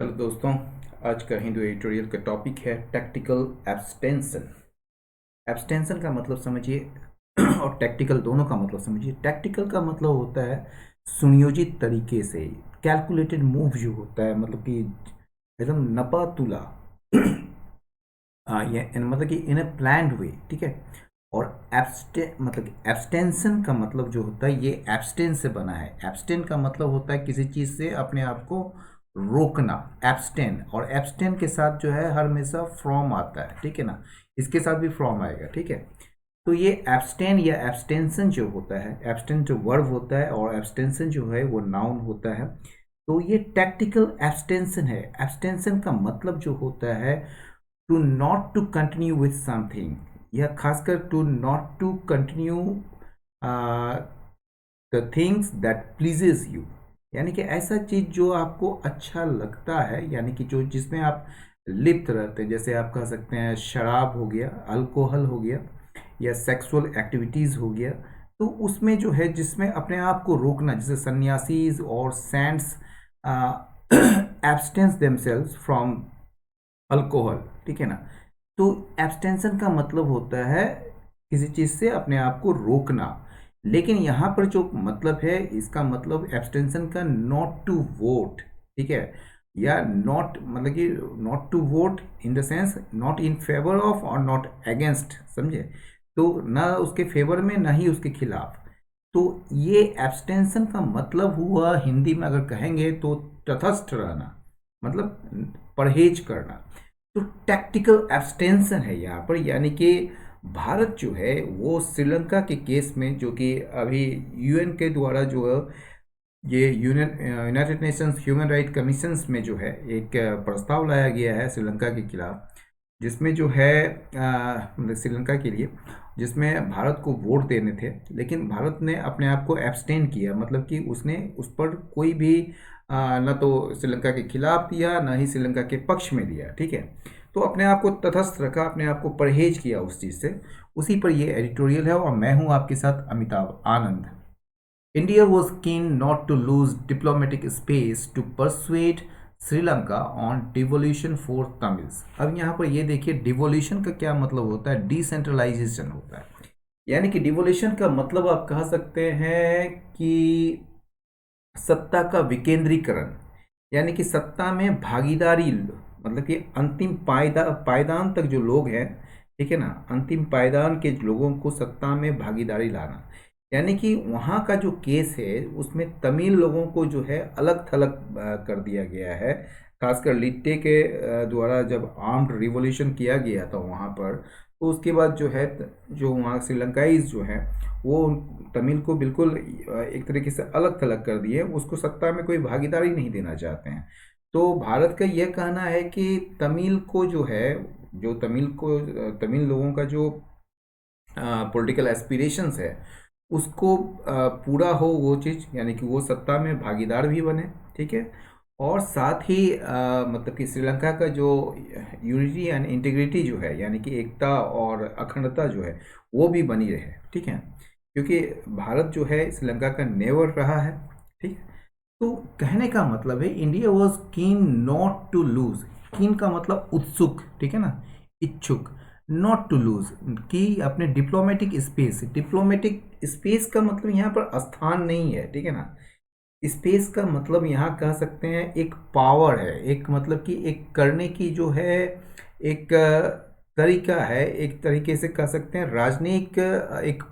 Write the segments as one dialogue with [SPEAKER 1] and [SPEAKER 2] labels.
[SPEAKER 1] Hello दोस्तों। आज का हिंदू एडिटोरियल का टॉपिक है टैक्टिकल एब्सटेंशन। एब्सटेंशन का मतलब समझिए और टैक्टिकल दोनों का मतलब समझिए। टैक्टिकल का मतलब होता है सुनियोजित तरीके से, कैलकुलेटेड मूव जो होता है, मतलब कि एकदम नपा तुला ये मतलब कि इन ए प्लान्ड वे, ठीक है। और एब्सटेंशन का मतलब जो होता है ये एब्सटेन से बना है। एब्सटेन का मतलब होता है किसी चीज़ से अपने आप को रोकना, एब्सटेन। और एब्सटेन के साथ जो है हर हमेशा फ्रॉम आता है, ठीक है ना। इसके साथ भी फ्रॉम आएगा, ठीक है। तो ये एब्सटेन या एब्सटेंशन जो होता है, एब्सटेन जो वर्ब होता है और एब्सटेंशन जो है वो नाउन होता है। तो ये टैक्टिकल एब्सटेंशन है। एब्सटेंशन का मतलब जो होता है to not to continue with something, या खासकर to not to continue the things that pleases you. यानी कि ऐसा चीज जो आपको अच्छा लगता है, यानी कि जो जिसमें आप लिप्त रहते हैं। जैसे आप कह सकते हैं शराब हो गया, अल्कोहल हो गया, या सेक्सुअल एक्टिविटीज हो गया। तो उसमें जो है जिसमें अपने आप को रोकना, जैसे सन्यासीज और saints abstains themselves from alcohol, ठीक है ना। तो एब्सटेंशन का मतलब होता है किसी चीज से अपने आप को रोकना। लेकिन यहाँ पर जो मतलब है, इसका मतलब एब्सटेंशन का नॉट टू वोट, ठीक है। या नॉट मतलब कि not to vote in the sense not in favour of और नॉट अगेंस्ट, समझे। तो ना उसके फेवर में ना ही उसके खिलाफ। तो ये एब्सटेंशन का मतलब हुआ हिंदी में अगर कहेंगे तो तटस्थ रहना, मतलब परहेज करना। तो टैक्टिकल एब्सटेंशन है यहाँ पर। यानी कि भारत जो है वो श्रीलंका के केस में, जो कि अभी यूएन के द्वारा जो है ये United Nations human right commissions में जो है एक प्रस्ताव लाया गया है श्रीलंका के खिलाफ, जिसमें जो है मतलब श्रीलंका के लिए, जिसमें भारत को वोट देने थे। लेकिन भारत ने अपने आप को एब्सटेन किया, मतलब कि उसने उस पर कोई भी न तो श्रीलंका के खिलाफ दिया, न ही श्रीलंका के पक्ष में दिया, ठीक है। तो अपने आप को तटस्थ रखा, अपने आप को परहेज किया उस चीज़ से। उसी पर ये एडिटोरियल है और मैं हूँ आपके साथ अमिताभ आनंद। India was keen not to lose diplomatic space to persuade Sri Lanka on devolution for Tamils. अब यहाँ पर ये देखिए डिवोल्यूशन का क्या मतलब होता है, डिसेंट्रलाइजेशन होता है। यानी कि डिवोल्यूशन का मतलब आप कह सकते हैं कि सत्ता का विकेंद्रीकरण, यानी कि सत्ता में भागीदारी, मतलब कि अंतिम पायदान तक जो लोग हैं, ठीक है ना, अंतिम पायदान के लोगों को सत्ता में भागीदारी लाना। यानी कि वहाँ का जो केस है उसमें तमिल लोगों को जो है अलग थलग कर दिया गया है। खासकर लिट्टे के द्वारा जब आर्म्ड रिवॉल्यूशन किया गया था वहाँ पर, तो उसके बाद जो है जो वहाँ श्रीलंकाईज जो हैं वो तमिल को बिल्कुल एक तरीके से अलग थलग कर दिए, उसको सत्ता में कोई भागीदारी नहीं देना चाहते हैं। तो भारत का यह कहना है कि तमिल को जो है, जो तमिल लोगों का जो पॉलिटिकल एस्पिरेशंस है उसको पूरा हो वो चीज़, यानी कि वो सत्ता में भागीदार भी बने, ठीक है। और साथ ही मतलब कि श्रीलंका का जो यूनिटी एंड इंटीग्रिटी जो है, यानी कि एकता और अखंडता जो है वो भी बनी रहे, ठीक है। क्योंकि भारत जो है श्रीलंका का नेवर रहा है, ठीक है। तो कहने का मतलब है India was keen not to lose. Keen का मतलब उत्सुक, ठीक है ना, इच्छुक। नॉट टू लूज कि अपने डिप्लोमेटिक स्पेस का मतलब यहाँ पर स्थान नहीं है, ठीक है ना। स्पेस का मतलब यहाँ कह सकते हैं एक पावर है, एक मतलब कि एक करने की जो है एक तरीका है, एक तरीके से कह सकते हैं राजनयिक एक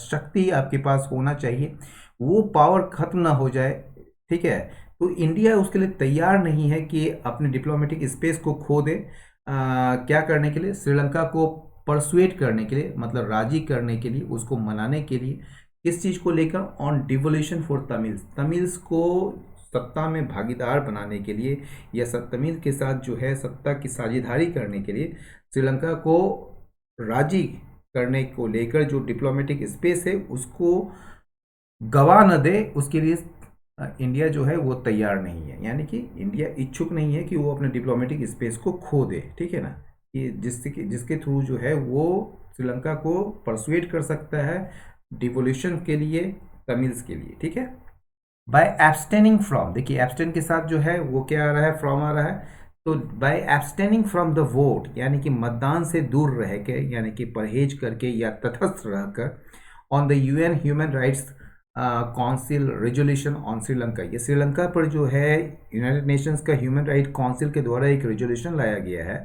[SPEAKER 1] शक्ति आपके पास होना चाहिए। वो पावर खत्म ना हो जाए, ठीक है। तो इंडिया उसके लिए तैयार नहीं है कि अपने डिप्लोमेटिक स्पेस को खो दे। क्या करने के लिए, श्रीलंका को परसुएट करने के लिए, मतलब राजी करने के लिए, उसको मनाने के लिए। इस चीज को लेकर on devolution for Tamils, Tamils को सत्ता में भागीदार बनाने के लिए, या तमिल के साथ जो है सत्ता की साझेदारी करने के लिए श्रीलंका को राजी करने को लेकर जो डिप्लोमेटिक स्पेस है उसको गवा न दे, उसके लिए इंडिया जो है वो तैयार नहीं है। यानी कि इंडिया इच्छुक नहीं है कि वो अपने डिप्लोमेटिक स्पेस को खो दे, ठीक है ना। कि जिसके थ्रू जो है वो श्रीलंका को परसुएट कर सकता है डिवोल्यूशन के लिए, तमिल्स के लिए, ठीक है। बाय एब्सटेनिंग फ्रॉम, देखिए एब्सटेन के साथ जो है वो क्या आ रहा है, फ्रॉम आ रहा है। तो by abstaining from the vote, यानी कि मतदान से दूर रह के, यानी कि परहेज करके या तटस्थ रहकर, on the UN human rights council resolution on Sri Lanka, ये श्रीलंका पर जो है यूनाइटेड नेशंस का ह्यूमन राइट काउंसिल के द्वारा एक रेजोल्यूशन लाया गया है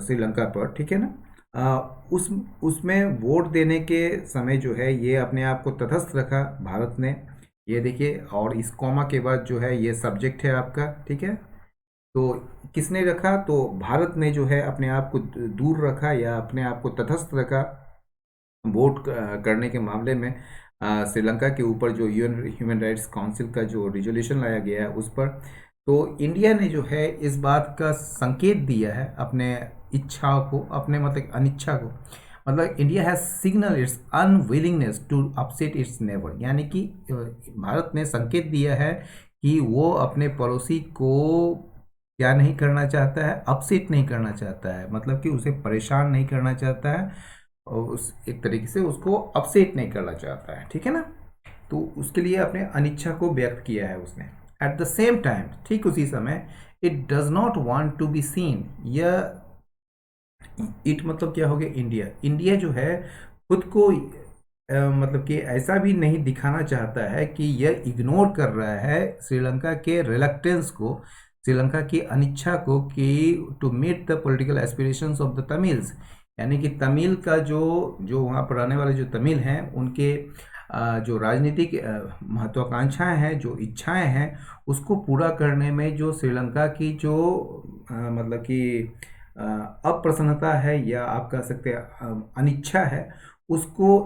[SPEAKER 1] श्रीलंका पर, ठीक है ना। उस उसमें वोट देने के समय जो है ये अपने आप को तटस्थ रखा भारत ने, ये देखिए, और इस कॉमा के बाद जो है ये सब्जेक्ट है आपका, ठीक है। तो किसने रखा, तो भारत ने जो है अपने आप को दूर रखा या अपने आप को तटस्थ रखा वोट करने के मामले में श्रीलंका के ऊपर जो यूएन ह्यूमन राइट्स काउंसिल का जो रिजोल्यूशन लाया गया है उस पर। तो इंडिया ने जो है इस बात का संकेत दिया है अपने इच्छा को, अपने मतलब अनिच्छा को, मतलब India has signal its unwillingness to upset its neighbour, यानी कि भारत ने संकेत दिया है कि वो अपने पड़ोसी को क्या नहीं करना चाहता है, अपसेट नहीं करना चाहता है, मतलब कि उसे परेशान नहीं करना चाहता है, और उस एक तरीके से उसको अपसेट नहीं करना चाहता है, ठीक है ना। तो उसके लिए अपने अनिच्छा को व्यक्त किया है उसने। एट द सेम टाइम, ठीक उसी समय, it does not want to be seen, यह इट मतलब क्या हो गया, इंडिया, इंडिया जो है खुद को मतलब कि ऐसा भी नहीं दिखाना चाहता है कि यह इग्नोर कर रहा है श्रीलंका के रिलक्टेंस को, श्रीलंका की अनिच्छा को, कि to meet the political aspirations of the Tamils, यानी कि तमिल का जो जो वहाँ पर रहने वाले जो तमिल हैं उनके जो राजनीतिक महत्वाकांक्षाएं हैं, जो इच्छाएं हैं, उसको पूरा करने में जो श्रीलंका की जो मतलब कि अप्रसन्नता है, या आप कह सकते हैं अनिच्छा है, उसको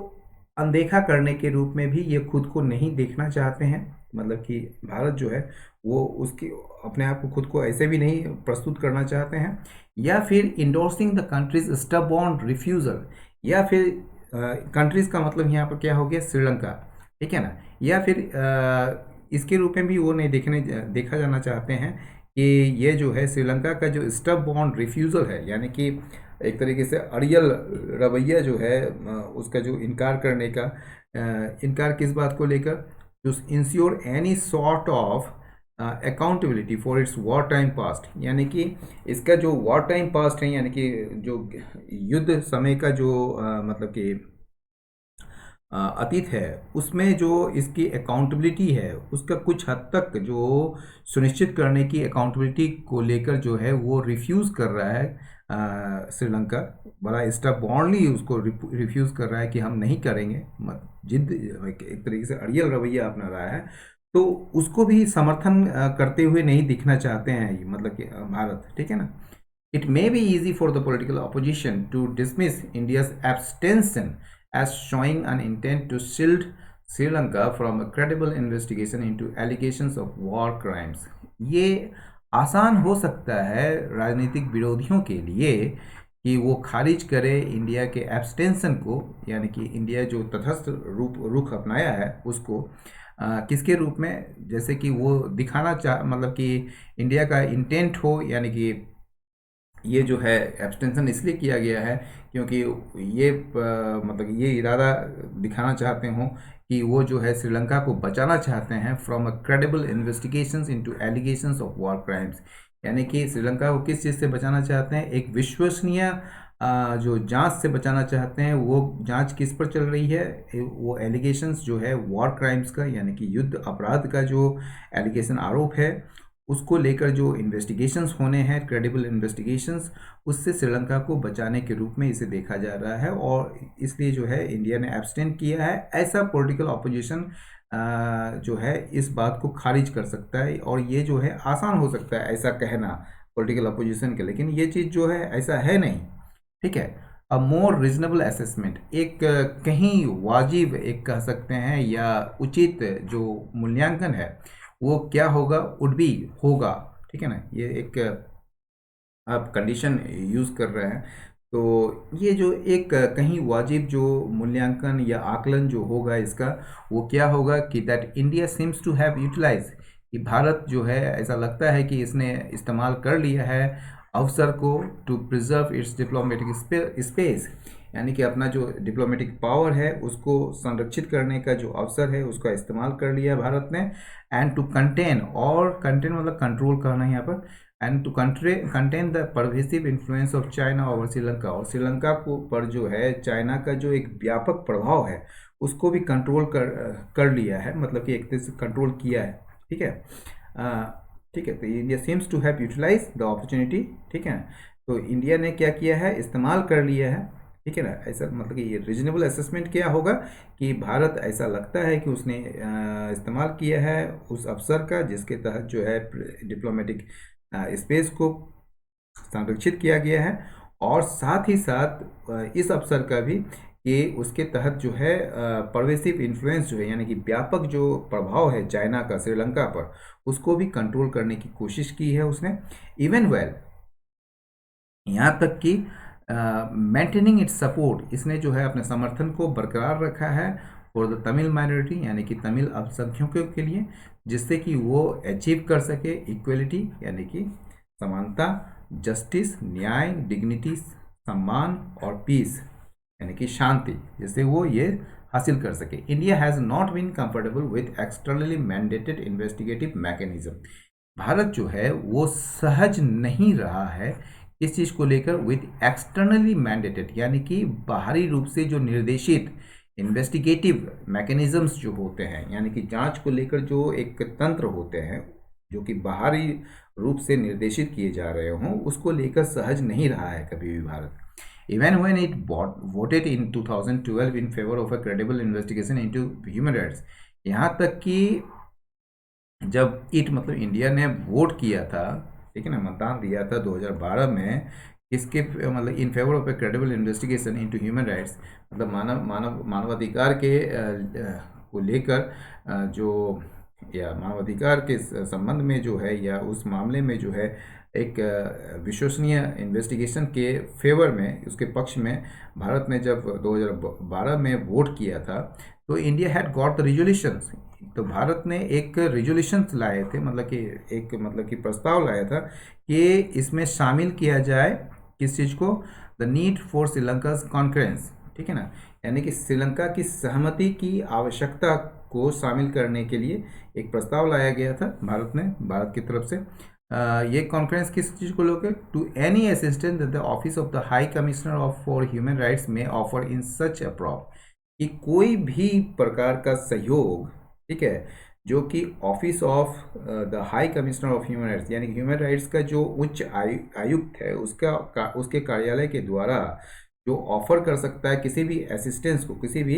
[SPEAKER 1] अनदेखा करने के रूप में भी ये खुद को नहीं देखना चाहते हैं। मतलब कि भारत जो है वो उसकी अपने आप को खुद को ऐसे भी नहीं प्रस्तुत करना चाहते हैं, या फिर endorsing the countries stubborn refusal, या फिर कंट्रीज का मतलब यहाँ पर क्या हो गया, श्रीलंका, ठीक है ना, या फिर इसके रूप में भी वो नहीं देखा जाना चाहते हैं कि ये जो है श्रीलंका का जो स्टबॉर्न रिफ्यूजल है, यानी कि एक तरीके से अड़ियल रवैया जो है उसका जो इनकार करने का, इनकार किस बात को लेकर, to ensure any sort of accountability for its war time past, यानी कि इसका जो वॉर टाइम पास्ट है, यानी कि जो युद्ध समय का जो मतलब कि अतीत है, उसमें जो इसकी अकाउंटेबिलिटी है उसका कुछ हद तक जो सुनिश्चित करने की अकाउंटेबिलिटी को लेकर जो है वो रिफ्यूज़ कर रहा है श्रीलंका, बड़ा स्टबॉर्नली उसको रिफ्यूज़ कर रहा है कि हम नहीं करेंगे, जिद एक तरीके से अड़ियल रवैया अपना रहा है। तो उसको भी समर्थन करते हुए नहीं दिखना चाहते हैं मतलब कि भारत, ठीक है ना। It may be easy for the political opposition to dismiss India's abstention as showing an intent to shield Sri Lanka from a credible investigation into allegations of war crimes. ये आसान हो सकता है राजनीतिक विरोधियों के लिए कि वो खारिज करे इंडिया के एब्सटेंशन को, यानी कि इंडिया जो तटस्थ रुख अपनाया है उसको, किसके रूप में, जैसे कि वो दिखाना मतलब कि इंडिया का इंटेंट हो, यानी कि ये जो है एब्सटेंशन इसलिए किया गया है क्योंकि ये मतलब ये इरादा दिखाना चाहते हों कि वो जो है श्रीलंका को बचाना चाहते हैं from a credible investigations into allegations of war crimes, यानी कि श्रीलंका को किस चीज़ से बचाना चाहते हैं, एक विश्वसनीय जो जांच से बचाना चाहते हैं। वो जांच किस पर चल रही है, वो एलिगेशंस जो है वॉर क्राइम्स का, यानी कि युद्ध अपराध का जो एलिगेशन आरोप है उसको लेकर जो इन्वेस्टिगेशंस होने हैं, क्रेडिबल इन्वेस्टिगेशंस, उससे श्रीलंका को बचाने के रूप में इसे देखा जा रहा है, और इसलिए जो है इंडिया ने एब्सटेन किया है। ऐसा पॉलिटिकल ऑपोजिशन जो है इस बात को खारिज कर सकता है, और ये जो है आसान हो सकता है ऐसा कहना पॉलिटिकल अपोजिशन के, लेकिन ये चीज़ जो है ऐसा है नहीं, ठीक है। अ मोर रीजनेबल असेसमेंट, एक कहीं वाजिब एक कह सकते हैं या उचित जो मूल्यांकन है वो क्या होगा, वुड बी होगा, ठीक है ना, ये एक आप कंडीशन यूज़ कर रहे हैं। तो ये जो एक कहीं वाजिब जो मूल्यांकन या आकलन जो होगा इसका, वो क्या होगा कि that India seems to have utilize, कि भारत जो है ऐसा लगता है कि इसने इस्तेमाल कर लिया है अवसर को, to preserve its diplomatic space, यानी कि अपना जो डिप्लोमेटिक पावर है उसको संरक्षित करने का जो अवसर है उसका इस्तेमाल कर लिया भारत ने। एंड टू कंटेन, और कंटेन मतलब कंट्रोल करना है यहाँ पर, and to contain the pervasive influence of China over Sri Lanka, और श्रीलंका को पर जो है चाइना का जो एक व्यापक प्रभाव है उसको भी कंट्रोल कर लिया है, मतलब कि एक तरह से कंट्रोल किया है। ठीक है, ठीक है। तो India seems to have utilize the opportunity. ठीक है, तो इंडिया ने क्या किया है, इस्तेमाल कर लिया है। ठीक है ना, ऐसा मतलब कि ये रीजनेबल असेसमेंट क्या होगा कि भारत ऐसा लगता है कि उसने इस्तेमाल किया है उस अवसर का जिसके तहत जो है डिप्लोमेटिक स्पेस को संरक्षित किया गया है, और साथ ही साथ इस अवसर का भी कि उसके तहत जो है परवेसिव इन्फ्लुएंस जो है यानी कि व्यापक जो प्रभाव है चाइना का श्रीलंका पर उसको भी कंट्रोल करने की कोशिश की है उसने। इवन वेल यहाँ तक कि मेंटेनिंग इट्स सपोर्ट, इसने जो है अपने समर्थन को बरकरार रखा है फॉर द तमिल माइनॉरिटी यानी कि तमिल अल्पसंख्यकों के लिए, जिससे कि वो अचीव कर सके इक्वलिटी यानी कि समानता, जस्टिस न्याय, डिग्निटी सम्मान, और पीस यानी कि शांति, जिससे वो ये हासिल कर सके। India has not been comfortable with externally mandated investigative mechanism, Bharat जो है वो सहज नहीं रहा है इस चीज़ को लेकर विथ एक्सटर्नली मैंडेटेड यानी कि बाहरी रूप से जो निर्देशित इन्वेस्टिगेटिव मैकेनिज्म्स जो होते हैं यानी कि जांच को लेकर जो एक तंत्र होते हैं जो कि बाहरी रूप से निर्देशित किए जा रहे हों उसको लेकर सहज नहीं रहा है कभी भी Bharat. Even when it voted in 2012 in favor of a credible investigation into human rights, यहाँ तक कि जब मतलब इंडिया ने वोट किया था, ठीक है ना, मतदान दिया था 2012 में, इसके मतलब इन favour of A credible investigation into human rights, मतलब मानवाधिकार के को लेकर जो या मानवाधिकार के संबंध में जो है या उस मामले में जो है एक विश्वसनीय इन्वेस्टिगेशन के फेवर में उसके पक्ष में भारत ने जब 2012 में वोट किया था तो India had got the resolutions, तो भारत ने एक रिजोल्यूशंस लाए थे, मतलब कि प्रस्ताव लाया था कि इसमें शामिल किया जाए किस चीज़ को, the need for Sri Lanka concurrence. ठीक है ना, यानी कि श्रीलंका की सहमति की आवश्यकता को शामिल करने के लिए एक प्रस्ताव लाया गया था भारत की तरफ से। ये कॉन्फ्रेंस किस चीज़ को लेकर, to any assistance that the office of the high commissioner of for human rights may offer in such appropriate, कि कोई भी प्रकार का सहयोग, ठीक है, जो कि office of the high commissioner of human rights यानी ह्यूमन राइट्स का जो उच्च आयुक्त है उसके कार्यालय के द्वारा जो ऑफर कर सकता है किसी भी असिस्टेंस को, किसी भी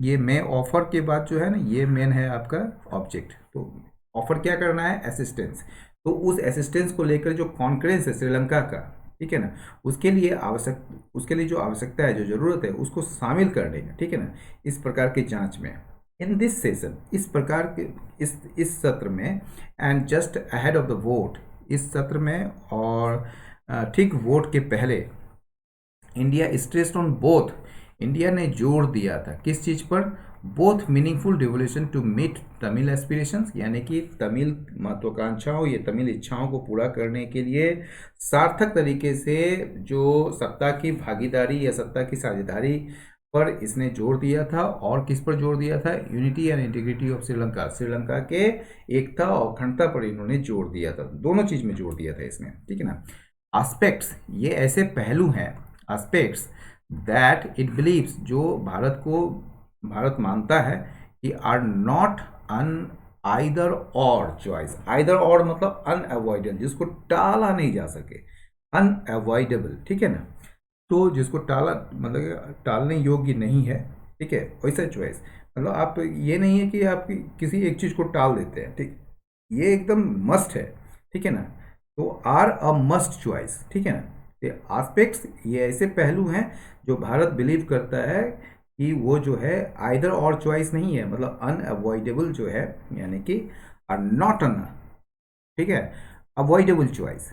[SPEAKER 1] ये मैं ऑफर के बाद जो है ना ये मेन है आपका ऑब्जेक्ट, तो ऑफर क्या करना है, असिस्टेंस, तो उस असिस्टेंस को लेकर जो कॉन्फ्रेंस है श्रीलंका का, ठीक है ना, उसके लिए जो आवश्यकता है, जो ज़रूरत है उसको शामिल करने का, ठीक है ना, इस प्रकार की जांच में। इन दिस सेशन, इस प्रकार के इस सत्र में, and just ahead of the vote, इस सत्र में और ठीक वोट के पहले, India stressed on both, India ने जोर दिया था किस चीज़ पर, both meaningful devolution to meet Tamil aspirations, यानी कि तमिल महत्वाकांक्षाओं या तमिल इच्छाओं को पूरा करने के लिए सार्थक तरीके से जो सत्ता की भागीदारी या सत्ता की साझेदारी पर इसने जोर दिया था। और किस पर जोर दिया था, unity and integrity of Sri Lanka, Sri Lanka के एकता और अखंडता पर इन्होंने जोर दिया था, दोनों चीज़ में जोर दिया था इसने, ठीक है ना। एस्पेक्ट्स, ये ऐसे पहलू हैं, एस्पेक्ट्स दैट इट बिलीव्स, जो भारत मानता है कि आर नॉट अन आइदर और चॉइस, आइदर और मतलब अनअवॉइडेबल, जिसको टाला नहीं जा सके, अनअवॉइडेबल, ठीक है ना, तो जिसको टालने योग्य नहीं है, ठीक है, वैसा चॉइस, मतलब आप ये नहीं है कि आप किसी एक चीज़ को टाल देते हैं, ठीक, ये एकदम मस्ट है, ठीक है ना, तो आर अ मस्ट चॉइस, ठीक है ना। एस्पेक्ट्स ये ऐसे पहलू हैं जो भारत बिलीव करता है कि वो जो है आइदर और चॉइस नहीं है, मतलब अनअवॉइडेबल जो है, यानी कि आर नॉट अन, ठीक है, अवॉइडेबल चॉइस,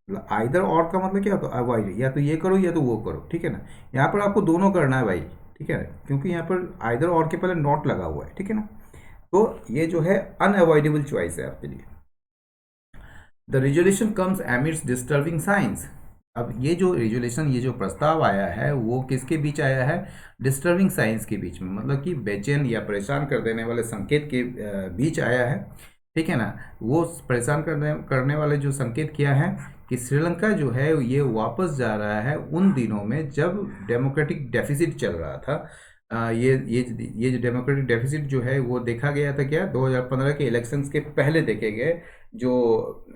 [SPEAKER 1] मतलब आइदर और का मतलब क्या होता है, अवॉइड, या तो ये करो या तो वो करो, ठीक है ना, यहाँ पर आपको दोनों करना है भाई, ठीक है, क्योंकि यहाँ पर आइदर और के पहले नॉट लगा हुआ है, ठीक है ना, तो ये जो है अनअवॉइडेबल चॉइस है आपके लिए। The resolution comes amidst disturbing science, अब ये जो रेजुलेशन, ये जो प्रस्ताव आया है वो किसके बीच आया है? डिस्टर्बिंग साइंस के बीच में, मतलब कि बेचैन या परेशान कर देने वाले संकेत के बीच आया है, ठीक है ना। वो परेशान करने वाले जो संकेत क्या है कि श्रीलंका जो है ये वापस जा रहा है उन दिनों में जब डेमोक्रेटिक डेफिसिट चल रहा था। ये जो डेमोक्रेटिक डेफिसिट जो है वो देखा गया था क्या, 2015 के इलेक्शंस के पहले देखे गए। जो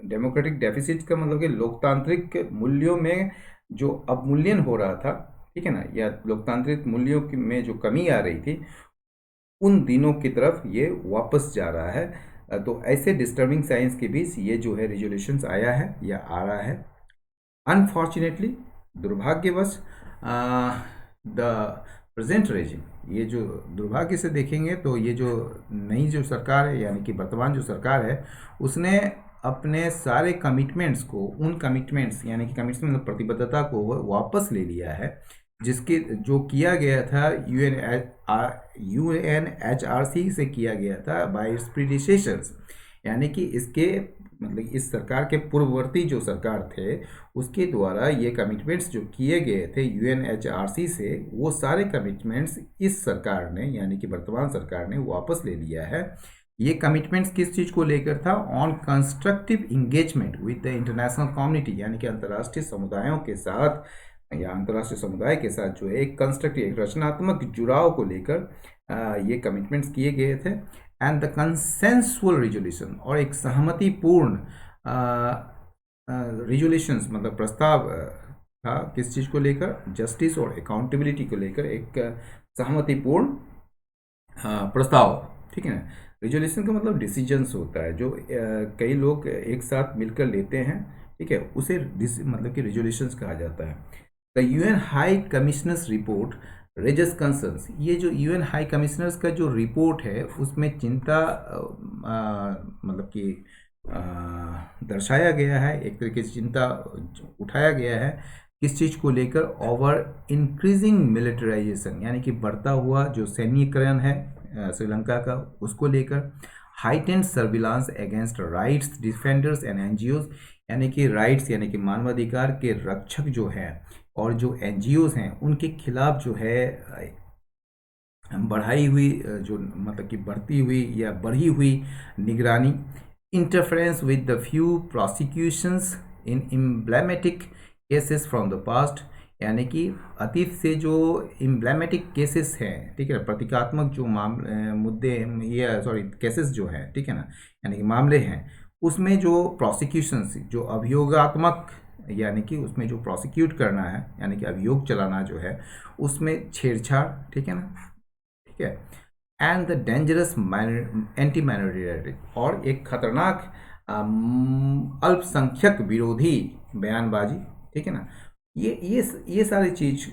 [SPEAKER 1] डेमोक्रेटिक डेफिसिट का मतलब कि लोकतांत्रिक मूल्यों में जो अवमूल्यन हो रहा था, ठीक है ना, या लोकतांत्रिक मूल्यों में जो कमी आ रही थी, उन दिनों की तरफ ये वापस जा रहा है। तो ऐसे डिस्टर्बिंग साइंस के बीच ये जो है रेजोल्यूशंस आया है या आ रहा है। अनफॉर्चुनेटली, दुर्भाग्यवश, द प्रेजेंट रेजिम, ये जो दुर्भाग्य से देखेंगे तो ये जो नई जो सरकार है, यानी कि वर्तमान जो सरकार है, उसने अपने सारे कमिटमेंट्स को, उन कमिटमेंट्स यानी कि कमिटमेंट मतलब प्रतिबद्धता को वापस ले लिया है, जिसके जो किया गया था UNHRC से किया गया था बाय इट्स प्रीडिसेसर्स, यानी कि इसके मतलब इस सरकार के पूर्ववर्ती जो सरकार थे उसके द्वारा ये कमिटमेंट्स जो किए गए थे UNHRC से, वो सारे कमिटमेंट्स इस सरकार ने यानी कि वर्तमान सरकार ने वापस ले लिया है। ये कमिटमेंट्स किस चीज़ को लेकर था? On constructive engagement with the international community, यानी कि अंतर्राष्ट्रीय समुदायों के साथ या अंतर्राष्ट्रीय समुदाय के साथ जो है एक कंस्ट्रक्टिव, एक रचनात्मक जुड़ाव को लेकर ये कमिटमेंट्स किए गए थे। एंड द कंसेंसुअल रिजोल्यूशन, और एक सहमतिपूर्ण रिजोल्यूशंस मतलब प्रस्ताव था किस चीज़ को लेकर? जस्टिस और अकाउंटेबिलिटी को लेकर एक सहमतिपूर्ण प्रस्ताव, ठीक है ना। रिजोल्यूशन का मतलब डिसीजंस होता है जो कई लोग एक साथ मिलकर लेते हैं, ठीक है, उसे मतलब कि रिजोल्यूशंस कहा जाता है। The UN high commissioners report Regis concerns, ये जो UN हाई कमिश्नर्स का जो रिपोर्ट है उसमें चिंता मतलब कि दर्शाया गया है, एक तरीके से चिंता उठाया गया है किस चीज़ को लेकर? ओवर इंक्रीजिंग मिलिटराइजेशन, यानी कि बढ़ता हुआ जो सैन्यीकरण है श्रीलंका का, उसको लेकर। Heightened surveillance against rights defenders and NGOs, यानी कि राइट्स यानी कि मानवाधिकार के रक्षक जो हैं और जो NGOs हैं उनके खिलाफ जो है बढ़ाई हुई जो मतलब कि बढ़ती हुई या बढ़ी हुई निगरानी। Interference with the few prosecutions in emblematic cases from the past, यानी कि अतीत से जो एम्ब्लेमेटिक केसेस हैं, ठीक है, प्रतीकात्मक जो मुद्दे या केसेस जो हैं, ठीक है ना, यानी कि मामले हैं, उसमें जो प्रोसिक्यूशंस, जो अभियोगात्मक, यानी कि उसमें जो प्रोसिक्यूट करना है यानी कि अभियोग चलाना जो है उसमें छेड़छाड़, ठीक है ना, ठीक है। And the dangerous anti minority, और एक खतरनाक अल्पसंख्यक विरोधी बयानबाजी, ठीक है ना। ये सारी चीज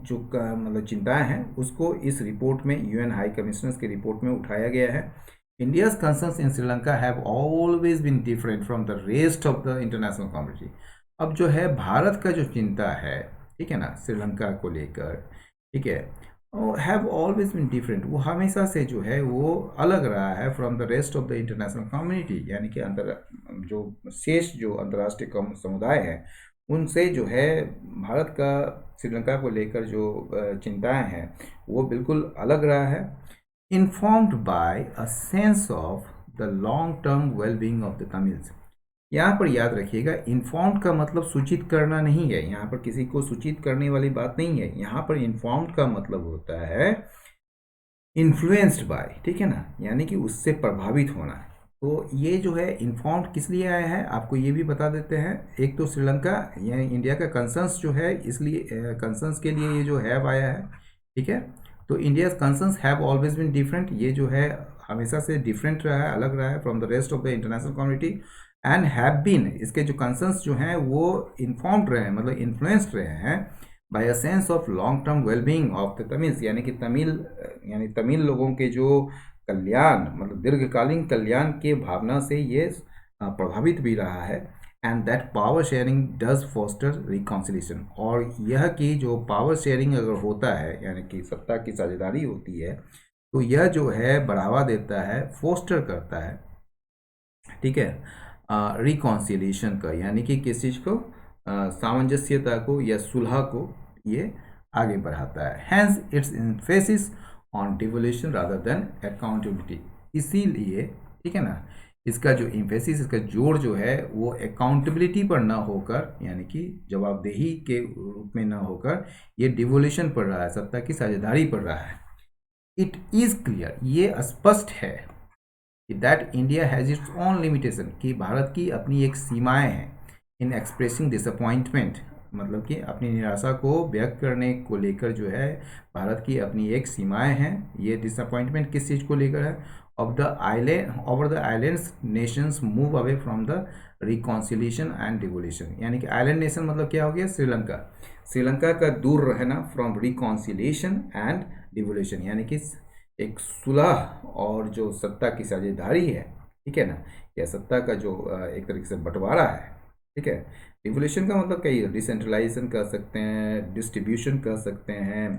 [SPEAKER 1] जो मतलब चिंताएं हैं उसको इस रिपोर्ट में, UN हाई कमिश्नर्स के रिपोर्ट में उठाया गया है। India's concerns in Sri Lanka have always been different from the rest of the international community. अब जो है भारत का जो चिंता है, ठीक है ना, श्रीलंका को लेकर, ठीक है, हैव ऑलवेज बीन डिफरेंट, वो हमेशा से जो है वो अलग रहा है from the rest of the international community, यानी कि जो शेष जो अंतर्राष्ट्रीय समुदाय है उनसे जो है भारत का श्रीलंका को लेकर जो चिंताएं हैं वो बिल्कुल अलग रहा है। Informed by a sense of the long term wellbeing of the Tamils, यहाँ पर याद रखिएगा, इन्फॉर्म्ड का मतलब सूचित करना नहीं है, यहाँ पर किसी को सूचित करने वाली बात नहीं है। यहाँ पर इन्फॉर्म्ड का मतलब होता है इन्फ्लुएंस्ड बाय, ठीक है ना, यानी कि उससे प्रभावित होना। तो ये जो है इन्फॉर्म्ड किस लिए आया है आपको ये भी बता देते हैं। एक तो श्रीलंका यानी इंडिया का कंसर्न्स जो है, इसलिए कंसर्न्स के लिए ये जो हैव आया है, ठीक है। तो India concerns have always been different, ये जो है हमेशा से डिफरेंट रहा है, अलग रहा है from the rest of the international community. And have been, इसके जो कंसर्न्स जो हैं वो इन्फॉर्म्ड रहे हैं, मतलब इन्फ्लुएंस्ड रहे हैं by a sense of long term wellbeing of the Tamils, यानी कि तमिल लोगों के जो कल्याण मतलब दीर्घकालीन कल्याण के भावना से ये प्रभावित भी रहा है। And that power sharing does foster reconciliation, और यह कि जो पावर शेयरिंग अगर होता है यानी कि सत्ता की साझेदारी होती है तो यह जो है बढ़ावा देता है, फोस्टर करता है, ठीक है, रिकॉन्सिलेशन का, यानी कि किस चीज़ को, सामंजस्यता को या सुलह को ये आगे बढ़ाता है। Hence its emphasis on devolution rather than accountability. इसीलिए ठीक है ना, इसका जो एम्फेसिस, इसका जोड़ जो है वो अकाउंटेबिलिटी पर ना होकर, यानी कि जवाबदेही के रूप में ना होकर, ये डिवोल्यूशन पर रहा है, सत्ता की साझेदारी पर रहा है। इट इज क्लियर, ये स्पष्ट है that India has its own limitation, कि भारत की अपनी एक सीमाएं हैं इन एक्सप्रेसिंग डिसअपॉइंटमेंट, मतलब कि अपनी निराशा को व्यक्त करने को लेकर जो है भारत की अपनी एक सीमाएं हैं। ये डिसअपॉइंटमेंट किस चीज़ को लेकर है? Of the island, over the islands Nations move away from the reconciliation and devolution. यानी कि आइलैंड नेशन मतलब क्या हो गया? श्रीलंका। श्रीलंका का दूर रहना फ्रॉम रिकॉन्सिलिएशन एंड डिवोल्यूशन, यानी कि एक सुलह और जो सत्ता की साझेदारी है, ठीक है ना, या सत्ता का जो एक तरीके से बंटवारा है, ठीक है। डिवोल्यूशन का मतलब क्या है? डिसेंट्रलाइजेशन कह सकते हैं, डिस्ट्रीब्यूशन कह सकते हैं,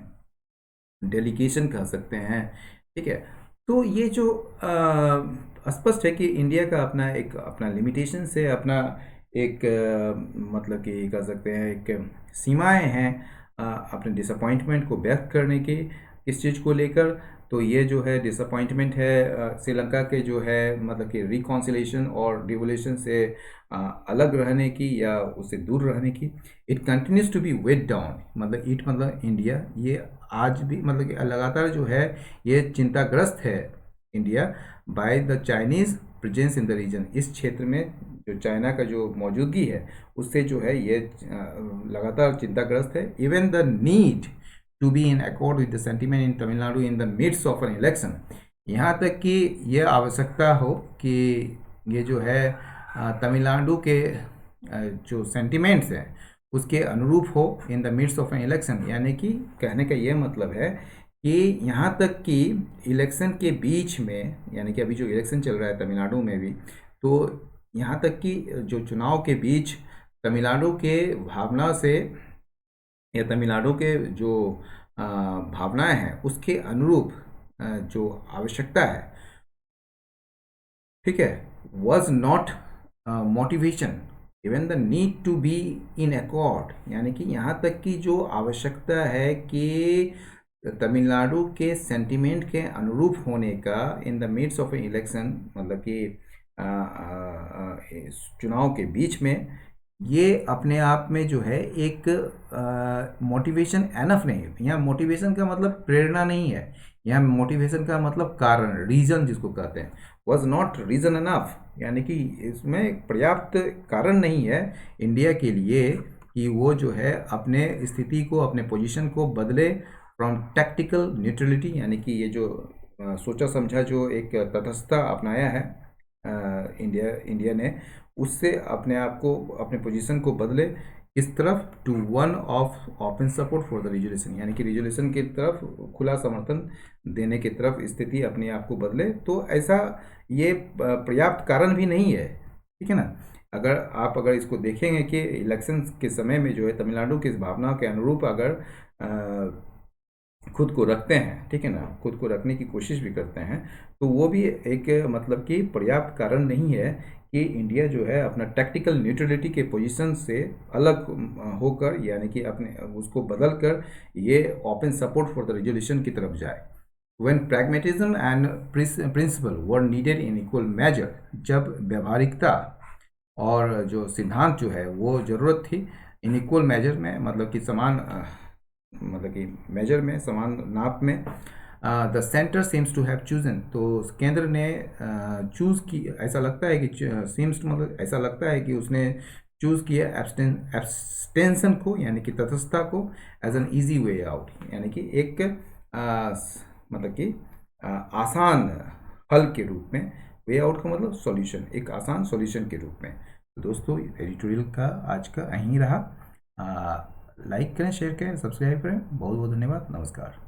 [SPEAKER 1] डेलीगेशन कह सकते हैं, ठीक है। तो ये जो स्पष्ट है कि इंडिया का अपना लिमिटेशन से अपना एक मतलब कि कह सकते हैं एक सीमाएं हैं अपने डिसअपॉइंटमेंट को व्यक्त करने की। किस चीज़ को लेकर? तो ये जो है डिसअपॉइंटमेंट है श्रीलंका के जो है मतलब कि रिकॉन्सिलेशन और डिवोल्यूशन से अलग रहने की या उससे दूर रहने की। It continues to be weighed down, मतलब इट मतलब इंडिया, ये आज भी मतलब कि लगातार जो है ये चिंताग्रस्त है India by the Chinese presence in the region. इस क्षेत्र में जो चाइना का जो मौजूदगी है उससे जो है ये लगातार चिंताग्रस्त है। Even the need to be in accord with the sentiment in Tamil Nadu in the midst of an election, यहाँ तक कि ये आवश्यकता हो कि ये जो है तमिलनाडु के जो सेंटिमेंट्स हैं उसके अनुरूप हो in the midst of an election. यानी कि कहने का ये मतलब है कि यहाँ तक कि इलेक्शन के बीच में, यानी कि अभी जो इलेक्शन चल रहा है तमिलनाडु में भी, तो यहाँ तक कि जो चुनाव के बीच तमिलनाडु के भावना से या तमिलनाडु के जो भावनाएं हैं उसके अनुरूप जो आवश्यकता है, ठीक है, was not motivation even the need to be in accord. यानी कि यहाँ तक कि जो आवश्यकता है कि तमिलनाडु के सेंटिमेंट के अनुरूप होने का in the midst of a election, मतलब कि चुनाव के बीच में, ये अपने आप में जो है एक मोटिवेशन एनफ नहीं है। यहाँ मोटिवेशन का मतलब प्रेरणा नहीं है, यहाँ मोटिवेशन का मतलब कारण, रीजन जिसको कहते हैं, वॉज नॉट रीजन एनफ, यानी कि इसमें पर्याप्त कारण नहीं है इंडिया के लिए कि वो जो है अपने स्थिति को, अपने पोजीशन को बदले फ्रॉम टैक्टिकल न्यूट्रलिटी, यानी कि ये जो सोचा समझा जो एक तटस्थता अपनाया है इंडिया ने, उससे अपने आप को, अपने पोजीशन को बदले इस तरफ to one of open support for the resolution, यानी कि रिजोल्यूशन की तरफ खुला समर्थन देने की तरफ स्थिति अपने आप को बदले। तो ऐसा ये पर्याप्त कारण भी नहीं है, ठीक है ना। अगर इसको देखेंगे कि इलेक्शन के समय में जो है तमिलनाडु की इस भावना के अनुरूप अगर खुद को रखते हैं, ठीक है ना, खुद को रखने की कोशिश भी करते हैं, तो वो भी एक मतलब कि पर्याप्त कारण नहीं है कि इंडिया जो है अपना टैक्टिकल न्यूट्रलिटी के पोजीशन से अलग होकर, यानी कि अपने उसको बदल कर ये open support for the resolution की तरफ जाए। When pragmatism and principle were needed in equal measure, जब व्यवहारिकता और जो सिद्धांत जो है वो ज़रूरत थी इन इक्वल मेजर में, मतलब कि समान मतलब कि मेजर में, समान नाप में, the centre seems to have chosen, तो केंद्र ने चूज़ की, ऐसा लगता है कि सीम्स मतलब ऐसा लगता है कि उसने चूज़ किया एब्सटेंशन को, यानी कि तटस्थता को, as an easy way out, यानी कि एक मतलब कि आसान हल के रूप में। वे आउट का मतलब सॉल्यूशन, एक आसान सॉल्यूशन के रूप में। तो दोस्तों एडिटोरियल का आज का यहीं रहा। लाइक करें, शेयर करें, सब्सक्राइब करें। बहुत बहुत धन्यवाद, नमस्कार।